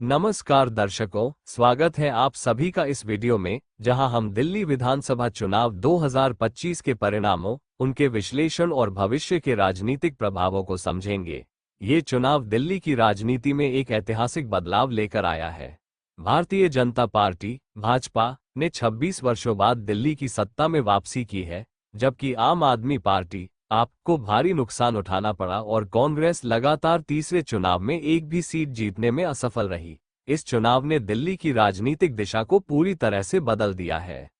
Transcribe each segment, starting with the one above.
नमस्कार दर्शकों, स्वागत है आप सभी का इस वीडियो में, जहां हम दिल्ली विधानसभा चुनाव 2025 के परिणामों, उनके विश्लेषण और भविष्य के राजनीतिक प्रभावों को समझेंगे। ये चुनाव दिल्ली की राजनीति में एक ऐतिहासिक बदलाव लेकर आया है। भारतीय जनता पार्टी भाजपा ने 26 वर्षों बाद दिल्ली की सत्ता में वापसी की है, जबकि आम आदमी पार्टी आप को भारी नुकसान उठाना पड़ा और कांग्रेस लगातार तीसरे चुनाव में एक भी सीट जीतने में असफल रही। इस चुनाव ने दिल्ली की राजनीतिक दिशा को पूरी तरह से बदल दिया है।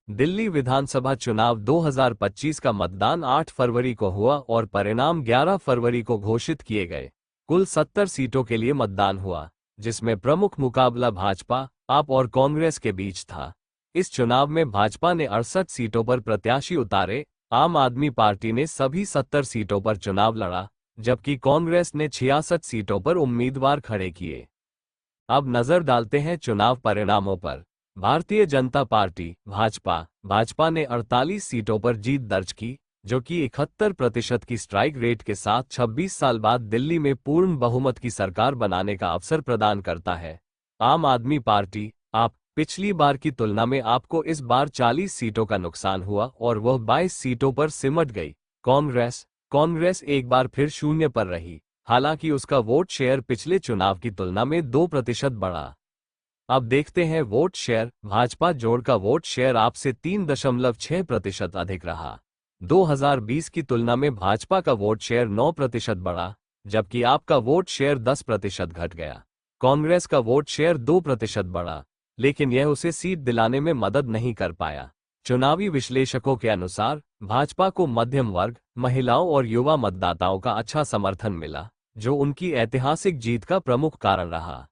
दिल्ली विधानसभा चुनाव 2025 का मतदान 8 फरवरी को हुआ और परिणाम 11 फरवरी को घोषित किए गए। कुल 70 सीटों के लिए मतदान हुआ, जिसमें प्रमुख मुकाबला भाजपा आप और कांग्रेस के बीच था। इस चुनाव में भाजपा ने 68 सीटों पर प्रत्याशी उतारे, आम आदमी पार्टी ने सभी 70 सीटों पर चुनाव लड़ा, जबकि कांग्रेस ने 66 सीटों पर उम्मीदवार खड़े किए। अब नजर डालते हैं चुनाव परिणामों पर। भारतीय जनता पार्टी भाजपा ने 48 सीटों पर जीत दर्ज की, जो कि 71% की स्ट्राइक रेट के साथ 26 साल बाद दिल्ली में पूर्ण बहुमत की सरकार बनाने का अवसर प्रदान करता है। आम आदमी पार्टी आप पिछली बार की तुलना में आपको इस बार 40 सीटों का नुकसान हुआ और वह 22 सीटों पर सिमट गई। कांग्रेस एक बार फिर शून्य पर रही, हालांकि उसका वोट शेयर पिछले चुनाव की तुलना में 2% बढ़ा। अब देखते हैं वोट शेयर। भाजपा जोड़ का वोट शेयर आपसे 3.6% अधिक रहा। 2020 की तुलना में भाजपा का वोट शेयर 9% बढ़ा, जबकि आपका वोट शेयर 10% घट गया। कांग्रेस का वोट शेयर 2% बढ़ा, लेकिन यह उसे सीट दिलाने में मदद नहीं कर पाया। चुनावी विश्लेषकों के अनुसार भाजपा को मध्यम वर्ग, महिलाओं और युवा मतदाताओं का अच्छा समर्थन मिला, जो उनकी ऐतिहासिक जीत का प्रमुख कारण रहा।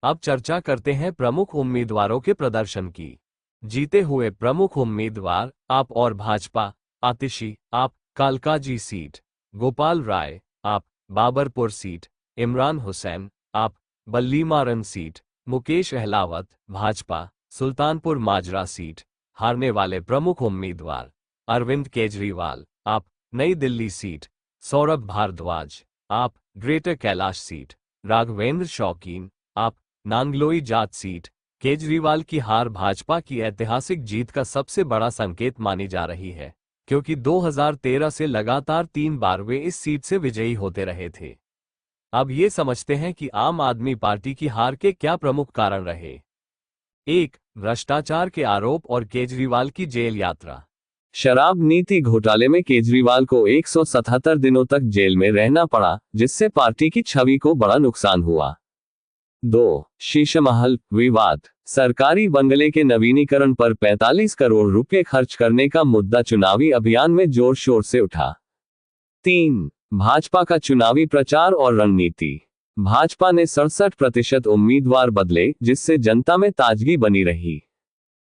अब चर्चा करते हैं प्रमुख उम्मीदवारों के प्रदर्शन की। जीते हुए प्रमुख उम्मीदवार आप और भाजपा: आतिशी आप कालकाजी सीट, गोपाल राय आप बाबरपुर सीट, इमरान हुसैन आप बल्लीमारन सीट, मुकेश अहलावत भाजपा सुल्तानपुर माजरा सीट। हारने वाले प्रमुख उम्मीदवार: अरविंद केजरीवाल आप नई दिल्ली सीट, सौरभ भारद्वाज आप ग्रेटर कैलाश सीट, राघवेंद्र शौकीन आप नांगलोई जाट सीट। केजरीवाल की हार भाजपा की ऐतिहासिक जीत का सबसे बड़ा संकेत मानी जा रही है, क्योंकि 2013 से लगातार 3 बार वे इस सीट से विजयी होते रहे थे। अब ये समझते हैं कि आम आदमी पार्टी की हार के क्या प्रमुख कारण रहे। 1. भ्रष्टाचार के आरोप और केजरीवाल की जेल यात्रा। शराब नीति घोटाले में केजरीवाल को 177 दिनों तक जेल में रहना पड़ा, जिससे पार्टी की छवि को बड़ा नुकसान हुआ। 2. शीश महल विवाद। सरकारी बंगले के नवीनीकरण पर 45 करोड़ रुपए खर्च करने का मुद्दा चुनावी अभियान में जोर शोर से उठा। 3. भाजपा का चुनावी प्रचार और रणनीति। भाजपा ने 67% उम्मीदवार बदले, जिससे जनता में ताजगी बनी रही।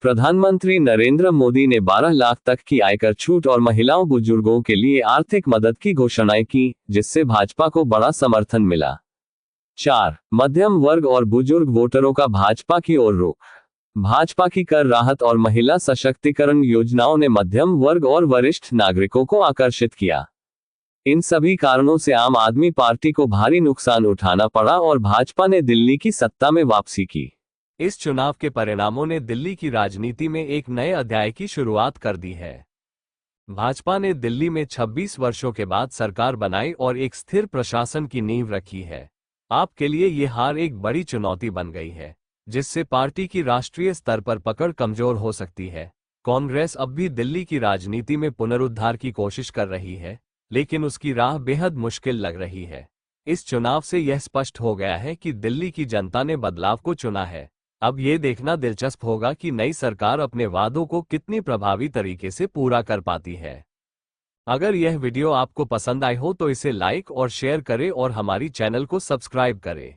प्रधानमंत्री नरेंद्र मोदी ने 12 लाख तक की आयकर छूट और महिलाओं बुजुर्गों के लिए आर्थिक मदद की घोषणाएं की, जिससे भाजपा को बड़ा समर्थन मिला। 4. मध्यम वर्ग और बुजुर्ग वोटरों का भाजपा की ओर रुख। भाजपा की कर राहत और महिला सशक्तिकरण योजनाओं ने मध्यम वर्ग और वरिष्ठ नागरिकों को आकर्षित किया। इन सभी कारणों से आम आदमी पार्टी को भारी नुकसान उठाना पड़ा और भाजपा ने दिल्ली की सत्ता में वापसी की। इस चुनाव के परिणामों ने दिल्ली की राजनीति में एक नए अध्याय की शुरुआत कर दी है। भाजपा ने दिल्ली में 26 वर्षों के बाद सरकार बनाई और एक स्थिर प्रशासन की नींव रखी है। आपके लिए ये हार एक बड़ी चुनौती बन गई है, जिससे पार्टी की राष्ट्रीय स्तर पर पकड़ कमजोर हो सकती है। कांग्रेस अब भी दिल्ली की राजनीति में पुनरुद्धार की कोशिश कर रही है, लेकिन उसकी राह बेहद मुश्किल लग रही है। इस चुनाव से यह स्पष्ट हो गया है कि दिल्ली की जनता ने बदलाव को चुना है। अब ये देखना दिलचस्प होगा कि नई सरकार अपने वादों को कितनी प्रभावी तरीके से पूरा कर पाती है। अगर यह वीडियो आपको पसंद आई हो तो इसे लाइक और शेयर करें और हमारी चैनल को सब्सक्राइब करें।